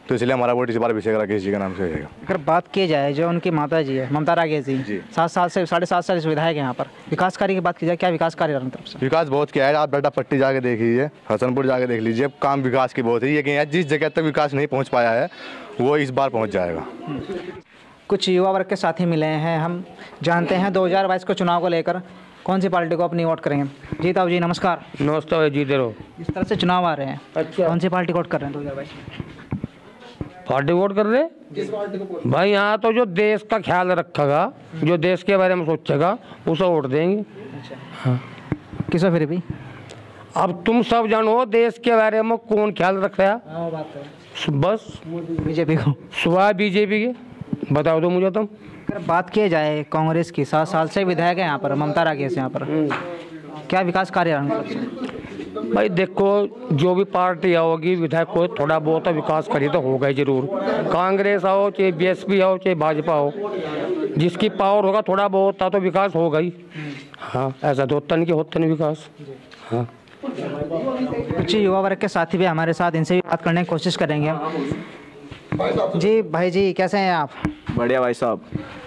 तो इसलिए हमारा वोट इस बार अभिषेक राकेश जी का नाम से रहेगा। अगर बात की जाए जो उनकी माता जी है ममता राकेश जी 7.5 साल से विधायक है यहाँ पर, विकास कार्य की बात की जाए, क्या विकास कार्य तरफ से? विकास बहुत किया है, आप बेटा पट्टी जाके देख लीजिए, हसनपुर जाके देख लीजिए, काम विकास की बहुत है। ये जिस जगह तक विकास नहीं पहुँच पाया है वो इस बार पहुँच जाएगा। कुछ युवा वर्ग के साथी मिले हैं, हम जानते हैं 2022 के चुनाव को लेकर कौन सी पार्टी को अपनी वोट करेंगे। जी ताऊ जी नमस्कार। नमस्कार जीते रहो। इस तरह से चुनाव आ रहे हैं, अच्छा कौन सी पार्टी वोट कर रहे हैं 2022? पार्टी वोट कर रहे भाई, यहाँ तो जो देश का ख्याल रखेगा, जो देश के बारे में सोचेगा उसे वोट देंगे। हाँ किस फिर भी अब तुम सब जानो देश के बारे में कौन ख्याल रख रहा है, बस बीजेपी को। सुबह बीजेपी के बताओ तो मुझे तुम। अगर बात की जाए कांग्रेस की, 7 साल से विधायक है यहाँ पर ममता राकेश, यहाँ पर क्या विकास कार्य भाई देखो, जो भी पार्टी आओगी विधायक को थोड़ा बहुत विकास करी तो होगा ही जरूर। कांग्रेस आओ चाहे बीएसपी आओ चाहे भाजपा आओ, जिसकी पावर होगा थोड़ा बहुत तो विकास होगा ही। हाँ ऐसा तो होता नहीं कि होता नहीं विकास। हाँ कुछ युवा वर्ग के साथी भी हमारे साथ, इनसे भी बात करने की कोशिश करेंगे हम। जी भाई जी, कैसे हैं आप? बढ़िया भाई साहब।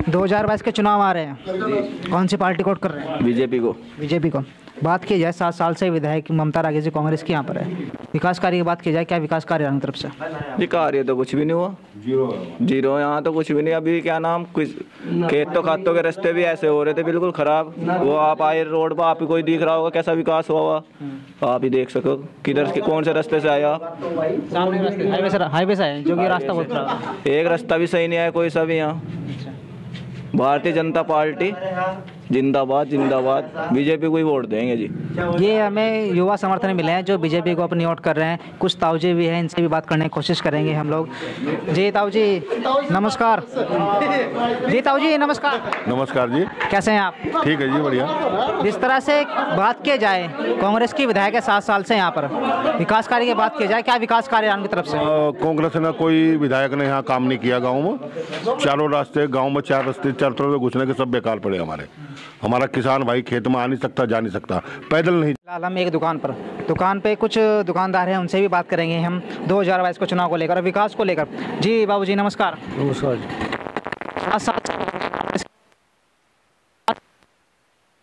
2022 के चुनाव आ रहे हैं, कौन सी पार्टी वोट कर रहे हैं? बीजेपी को। बीजेपी को। बात की जाए 7 साल से विधायक ममता राकेश जी कांग्रेस की यहाँ पर है, विकास कार्य की बात की जाए, क्या विकास कार्य है तरफ से? कार्य तो कुछ भी नहीं हुआ, जीरो यहाँ तो कुछ भी नहीं। अभी क्या नाम, कुछ खेतों खातों के रास्ते भी ऐसे हो रहे थे बिल्कुल खराब। वो आप आए रोड पर, आप ही कोई दिख रहा होगा कैसा विकास हुआ, आप ही देख सको किधर के कौन से रास्ते से आया। हाईवे से है जो कि रास्ता बहुत खराब, एक रास्ता भी सही नहीं आया कोई सा भी यहाँ। भारतीय जनता पार्टी जिंदाबाद जिंदाबाद, बीजेपी को ही वोट देंगे जी। ये हमें युवा समर्थन मिले हैं जो बीजेपी को अपनी वोट कर रहे हैं। कुछ ताऊजी भी हैं, इनसे भी बात करने की कोशिश करेंगे हम लोग। जी ताऊजी नमस्कार। जी ताऊजी नमस्कार। नमस्कार जी, कैसे हैं आप? ठीक है जी, बढ़िया। जिस तरह से बात की जाए, कांग्रेस की विधायक है 7 साल से यहाँ पर, विकास कार्य की बात की जाए, क्या विकास कार्य आपकी तरफ से? कांग्रेस ने कोई विधायक ने यहाँ काम नहीं किया गाँव में। चारों रास्ते गाँव में 4 रास्ते चारों तरफ घुसने के सब बेकार पड़े हमारा किसान भाई खेत में आ नहीं सकता, जा नहीं सकता, पैदल नहीं। फिलहाल हम एक दुकान पे कुछ दुकानदार हैं, उनसे भी बात करेंगे हम 2022 को चुनाव को लेकर, विकास को लेकर। जी बाबू जी नमस्कार। नमस्कार।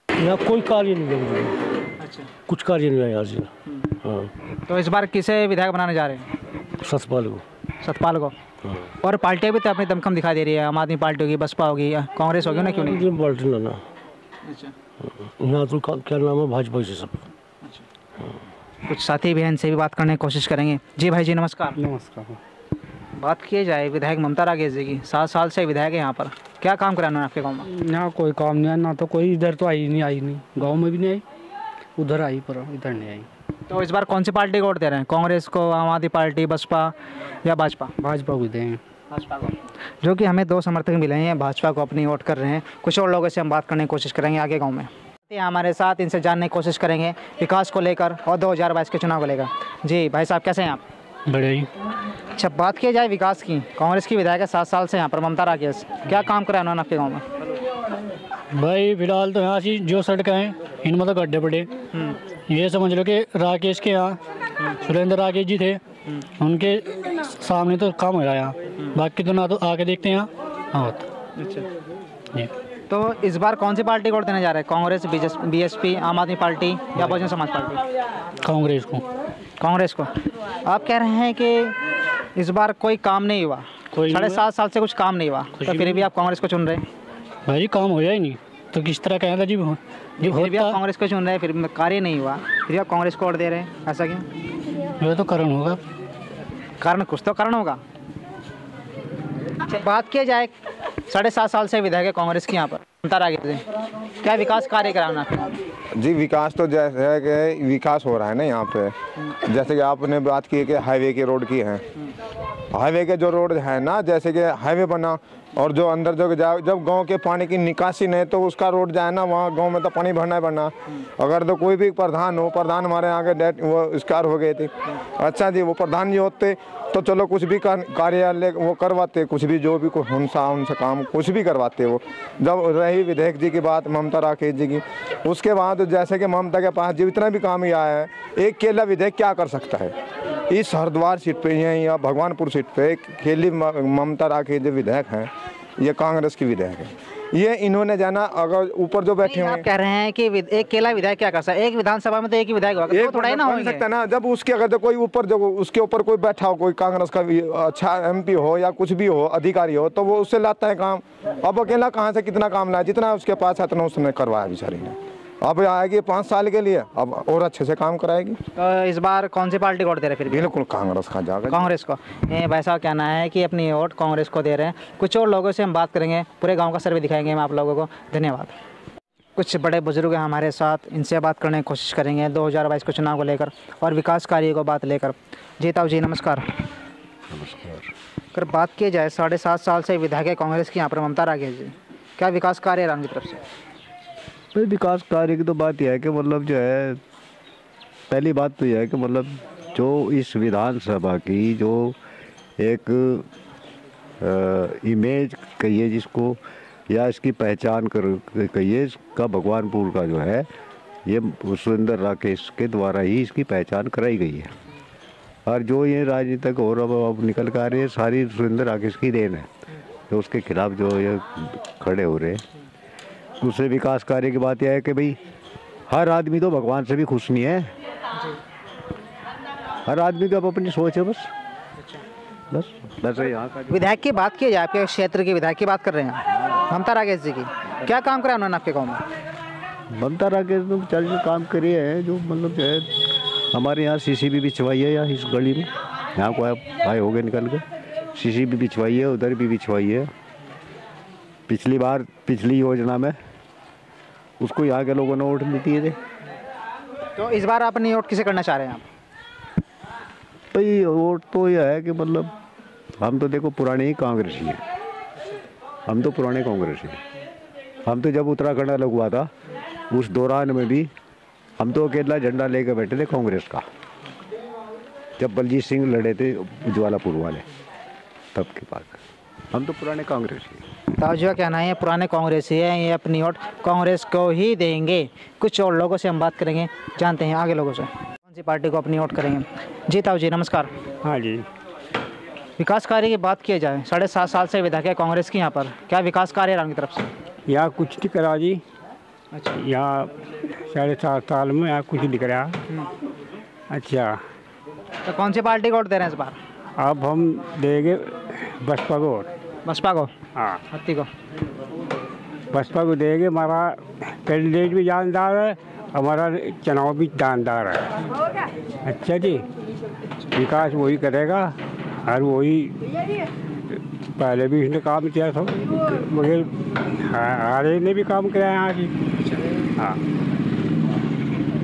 यहाँ कोई कार्य नहीं है, अच्छा कुछ कार्य नहीं है यहाँ से। हाँ तो इस बार किसे विधायक बनाने जा रहे हैं? सतपाल को। और पार्टियां भी तो अपनी दमखम दिखा दे रही है, आम आदमी पार्टी होगी, बसपा होगी, कांग्रेस होगी ना, क्यों नहीं? पार्टी ना यहाँ तो क्या नाम है, भाजपा से सब। कुछ साथी भी हैं, इनसे भी बात करने की कोशिश करेंगे। जी भाई जी नमस्कार। नमस्कार। बात की जाए विधायक ममता राकेश जी की, 7 साल से विधायक है यहाँ पर, क्या काम कराना है आपके गाँव में? यहाँ कोई काम नहीं है ना, तो कोई इधर तो आई नहीं, गाँव में भी नहीं आई, उधर आई पर इधर नहीं आई। तो इस बार कौन सी पार्टी को वोट दे रहे हैं? कांग्रेस को, आम आदमी पार्टी, बसपा या भाजपा? भाजपा को देंगे। भाजपा को, जो कि हमें 2 समर्थक मिले हैं, भाजपा को अपनी वोट कर रहे हैं। कुछ और लोगों से हम बात करने की कोशिश करेंगे आगे गांव में, हमारे साथ इनसे जानने की कोशिश करेंगे विकास को लेकर और 2022 के चुनाव को लेकर। जी भाई साहब कैसे हैं आप? बढ़िया। अच्छा बात की जाए विकास की, कांग्रेस की विधायक है 7 साल से यहाँ पर ममता राकेश, क्या काम कराया उन्होंने आपके गाँव में? भाई फिलहाल तो यहाँ से जो सड़कें हैं इनमें तो गड्ढे पड़े, ये समझ लो कि राकेश के यहाँ सुरेंद्र राकेश जी थे, उनके सामने तो काम हो रहा है यहाँ, बाकी तो ना तो आके देखते हैं यहाँ। हाँ अच्छा जी। तो इस बार कौन सी पार्टी को वोट देने जा रहे हैं? कांग्रेस, बीएसपी, आम आदमी पार्टी या बहुजन समाज पार्टी? कांग्रेस को। कांग्रेस को। आप कह रहे हैं कि इस बार कोई काम नहीं हुआ, 7.5 साल से कुछ काम नहीं हुआ, तो फिर भी आप कांग्रेस को चुन रहे हैं? भाई काम हो ही नहीं तो किस तरह कहना जी फिर भी आप कांग्रेस को चुन रहे हैं, फिर कार्य नहीं हुआ, फिर आप कांग्रेस को वोट दे रहे हैं, ऐसा क्यों? ये तो कारण होगा। कारण कुछ तो कारण होगा। बात किया जाए 7.5 साल से विधायक है कांग्रेस की यहाँ पर ममता राघव, क्या विकास कार्य कराना? जी विकास तो जैसे है कि विकास हो रहा है ना यहाँ पे, जैसे कि आपने बात की कि हाईवे के रोड की है, हाईवे के जो रोड है ना, जैसे कि हाईवे बना और जो अंदर जो जब गांव के पानी की निकासी नहीं तो उसका रोड जाए ना, वहाँ गांव में तो पानी भरना ही भरना। अगर तो कोई भी प्रधान हो, प्रधान हमारे यहाँ के डेट वो इसकार हो गए थे, अच्छा जी वो प्रधान जी होते तो चलो कुछ भी कार्यालय वो करवाते, कुछ भी जो भी उनसे काम कुछ भी करवाते। वो जब रही विधायक जी की बात ममता राकेश जी की, उसके बाद जैसे कि ममता के पास जितना भी काम ही आया है, एक केला विधायक क्या कर सकता है? इस हरिद्वार सीट पे या भगवानपुर सीट पे केली ममता राकेश जो विधायक हैं, ये कांग्रेस की विधायक है। ये इन्होंने जाना, अगर ऊपर जो बैठे हुए आप कह रहे हैं कि एक केला विधायक क्या कर सकता है? एक विधानसभा में तो एक ही विधायक होगा, एक थोड़ा ही ना हो सकता है ना। जब उसके अगर कोई ऊपर जो उसके ऊपर कोई बैठा हो, कोई कांग्रेस का अच्छा एमपी हो या कुछ भी हो, अधिकारी हो, तो वो उससे लाता है काम। अब अकेला कहाँ से कितना काम लाया? जितना उसके पास है उतना उसने करवाया बेचारी ने। अब आएगी 5 साल के लिए, अब और अच्छे से काम कराएगी। तो इस बार कौन सी पार्टी को वोट दे रहे हैं? फिर बिल्कुल कांग्रेस का जाएगा। कांग्रेस को। भाई साहब कहना है कि अपनी वोट कांग्रेस को दे रहे हैं। कुछ और लोगों से हम बात करेंगे, पूरे गांव का सर्वे दिखाएंगे हम आप लोगों को। धन्यवाद। कुछ बड़े बुजुर्ग हैं हमारे साथ, इनसे बात करने की कोशिश करेंगे 2022 के चुनाव को लेकर और विकास कार्य को बात लेकर। जी ताऊ जी नमस्कार। नमस्कार। अगर बात की जाए 7.5 साल से विधायक है कांग्रेस की यहाँ पर ममता राघव जी, क्या विकास कार्य है उनकी तरफ से? भाई विकास कार्य की तो बात यह है कि मतलब जो है, पहली बात तो यह है कि मतलब जो इस विधानसभा की जो एक इमेज कहिए जिसको, या इसकी पहचान कर कहिए, इसका भगवानपुर का जो है, ये सुरेंद्र राकेश के द्वारा ही इसकी पहचान कराई गई है। और जो ये राजनीतिक और अब निकल कर आ रही है, सारी सुरेंद्र राकेश की देन है, तो उसके खिलाफ जो ये खड़े हो रहे हैं। दूसरे विकास कार्य की बात यह है कि भाई हर आदमी तो भगवान से भी खुश नहीं है, हर आदमी की अब अपनी सोच है। बस यहाँ का विधायक की बात की जाए, आपके क्षेत्र के विधायक की बात कर रहे हैं ममता राकेश जी की, क्या काम करा उन्होंने आपके गाँव में? ममता राकेश ने चल जो काम करे हैं, जो मतलब जो है हमारे यहाँ सीसीबी बिछवाई है, या इस गली में यहाँ को आए हो गए निकल के, सीसीबी बिछवाई है, उधर भी बिछवाई है। पिछली योजना में उसको यहाँ के लोगों ने वोट नहीं दिए थे। तो इस बार आप अपनी वोट किसे करना चाह रहे हैं आप? भाई वोट तो यह है कि मतलब हम तो देखो पुराने ही कांग्रेसी हैं, हम तो पुराने कांग्रेसी हैं। हम तो जब उत्तराखंड अलग हुआ था उस दौरान में भी हम तो अकेला झंडा लेकर बैठे थे कांग्रेस का, जब बलजीत सिंह लड़े थे ज्वालापुर वाले, तब के बाद हम तो पुराने कांग्रेसी हैं। ताऊ जी का कहना है पुराने कांग्रेसी है, ये अपनी वोट कांग्रेस को ही देंगे। कुछ और लोगों से हम बात करेंगे, जानते हैं आगे लोगों से कौन सी पार्टी को अपनी वोट करेंगे। जी ताऊ जी नमस्कार। हाँ जी। विकास कार्य की बात की जाए, 7.5 साल से विधायक है कांग्रेस की यहाँ पर, क्या विकास कार्य है उनकी तरफ से? यहाँ कुछ नहीं करा जी। अच्छा। यहाँ 7.5 साल में यहाँ कुछ नहीं करा। अच्छा, तो कौन सी पार्टी को वोट दे रहे हैं इस बार? अब हम देंगे बसपा को वोट। बसपा को? हाँ। हत्ती को? बसपा को देंगे। हमारा कैंडिडेट भी जानदार है, हमारा चुनाव भी जानदार है। अच्छा जी, विकास वही करेगा और वही पहले भी इसने काम किया था, मगर हारे ने भी काम किया यहाँ की। हाँ,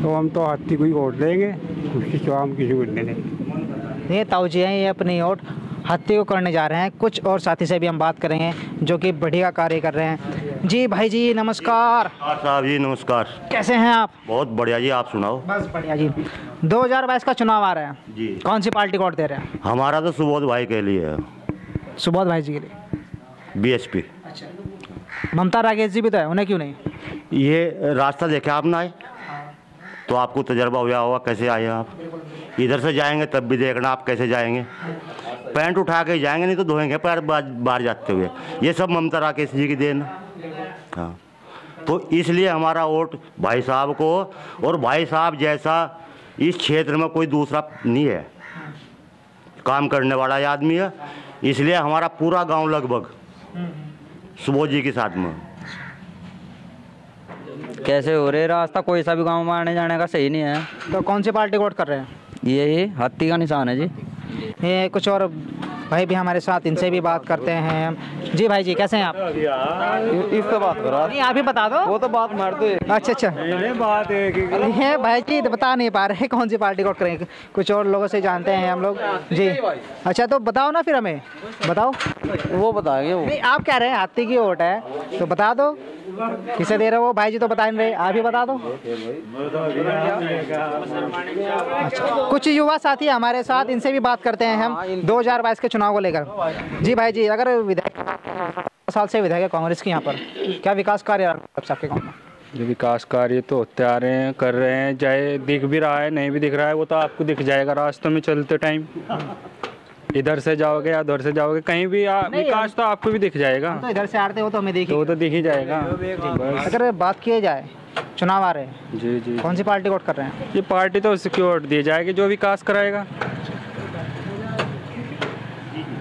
तो हम तो हत्ती को ही वोट देंगे, उसकी सिवा हम किसी को नहीं देंगे। ये ताऊ जी हैं, ये अपनी वोट हत्ती को करने जा रहे हैं। कुछ और साथी से भी हम बात करेंगे जो कि बढ़िया कार्य कर रहे हैं। जी भाई जी नमस्कार। साहब जी नमस्कार। कैसे हैं आप? बहुत बढ़िया जी, आप सुनाओ। बस बढ़िया जी। 2022 का चुनाव आ रहा है जी, कौन सी पार्टी को वोट दे रहे हैं? हमारा तो सुबोध भाई के लिए है। सुबोध भाई जी के लिए? बीएसपी। अच्छा, ममता राकेश जी भी तो है, उन्हें क्यों नहीं? ये रास्ता देखा आपने आए तो आपको तजर्बा हुआ होगा कैसे आए आप। इधर से जाएंगे तब भी देखना आप कैसे जाएंगे, पैंट उठा के जाएंगे, नहीं तो धोएंगे पैर बाहर जाते हुए। ये सब ममता राकेश जी की देन। हाँ, तो इसलिए हमारा वोट भाई साहब को, और भाई साहब जैसा इस क्षेत्र में कोई दूसरा नहीं है, काम करने वाला आदमी है, इसलिए हमारा पूरा गांव लगभग सुबोध जी के साथ में। कैसे हो रहे रास्ता, कोई सा भी गांव में आने जाने का सही नहीं है। तो कौन सी पार्टी वोट कर रहे हैं? यही हाथी का निशान है जी। ये कुछ और भाई भी हमारे साथ, इनसे भी बात करते हैं। जी भाई जी, कैसे हैं आप? इससे बात करो। नहीं, आप ही बता दो। वो तो बात मार दो। अच्छा अच्छा, बात है भाई जी बता नहीं पा रहे कौन सी पार्टी वोट करेंगे, कुछ और लोगों से जानते हैं हम लोग जी। अच्छा तो बताओ ना, फिर हमें बताओ। वो बताएंगे वो। नहीं, आप कह रहे हैं हाथी की वोट है तो बता दो किसे दे रहे हो। भाई जी तो बता नहीं रहे, आप ही बता दो। अच्छा, कुछ युवा साथी हमारे साथ, इनसे भी बात करते हैं हम 2022 के चुनाव को लेकर। जी भाई जी, अगर विधायक साल से विधायक कांग्रेस की यहाँ पर, क्या विकास कार्य आपके गाँव में? जो विकास कार्य तो होते आ रहे हैं, कर रहे हैं, चाहे दिख भी रहा है नहीं भी दिख रहा है वो तो आपको दिख जाएगा रास्तों में चलते टाइम। इधर से जाओगे या उधर से जाओगे, कहीं भी विकास तो आपको भी दिख जाएगा। तो इधर से आते हो तो हमें देखिए, तो वो तो दिख ही जाएगा। अगर बात की जाए, चुनाव आ रहे हैं जी जी, कौन सी पार्टी वोट कर रहे हैं? ये पार्टी तो उसकी वोट दी जाएगी जो विकास कराएगा।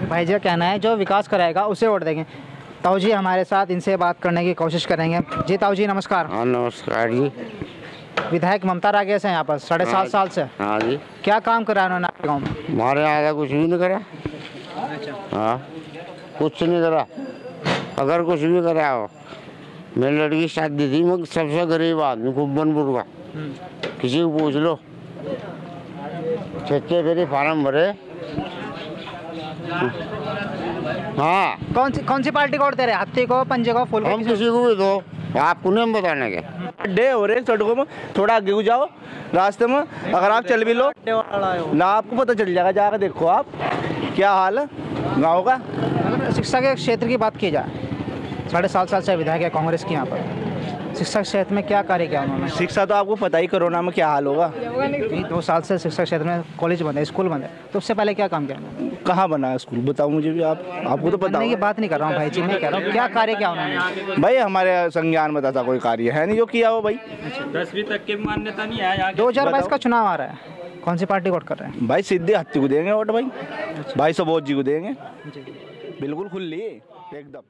भाई जी का कहना है जो विकास कराएगा उसे वोट देंगे। ताऊ जी हमारे साथ, इनसे बात करने की कोशिश करेंगे। जी ताऊ जी नमस्कार। हाँ नमस्कार जी। विधायक ममता राकेश हैं यहाँ पर 7.5 साल से। हाँ जी। क्या काम करा उन्होंने आपके गाँव में? हमारे यहाँ कुछ भी नहीं करा। हाँ, कुछ नहीं करा। अगर कुछ भी करा हो, मेरी लड़की की शादी थी, मैं सबसे गरीब आदमी कुब्बनपुर का, किसी को पूछ लो, 6 फेरी फार्म भरे। हाँ, कौन सी पार्टी को वोट दे रहे हैं? हाथी को, पंजे को, फूल को? हम किसी को भी दो, आपको नहीं बताने के। गड्ढे हो रहे सड़कों में, थोड़ा आगे को जाओ रास्ते में, अगर आप चल भी लो ना आपको पता चल जाएगा, जाकर देखो आप क्या हाल है गाँव का। अगर शिक्षा के क्षेत्र की बात की जाए, 7.5 साल से विधायक है कांग्रेस की यहाँ पर, शिक्षा क्षेत्र में क्या कार्य किया उन्होंने? शिक्षा तो आपको पता ही, कोरोना में क्या हाल होगा। 2 साल से शिक्षा क्षेत्र में कॉलेज बंद है, स्कूल बंद है, तो उससे पहले क्या काम किया? कहाँ बना है स्कूल, बताओ मुझे भी। आपको तो पता की बात नहीं कर रहा हूँ भाई जी, मैं कह रहा हूँ क्या कार्य किया उन्होंने? भाई हमारे संज्ञान में था कोई कार्य है नहीं जो किया हो भाई। 10वीं तक की मान्यता नहीं है। 2022 का चुनाव आ रहा है, कौन सी पार्टी वोट कर रहे हैं? भाई सीधे हाथी को देंगे वोट भाई सुबोध जी को देंगे, बिल्कुल खुली एकदम।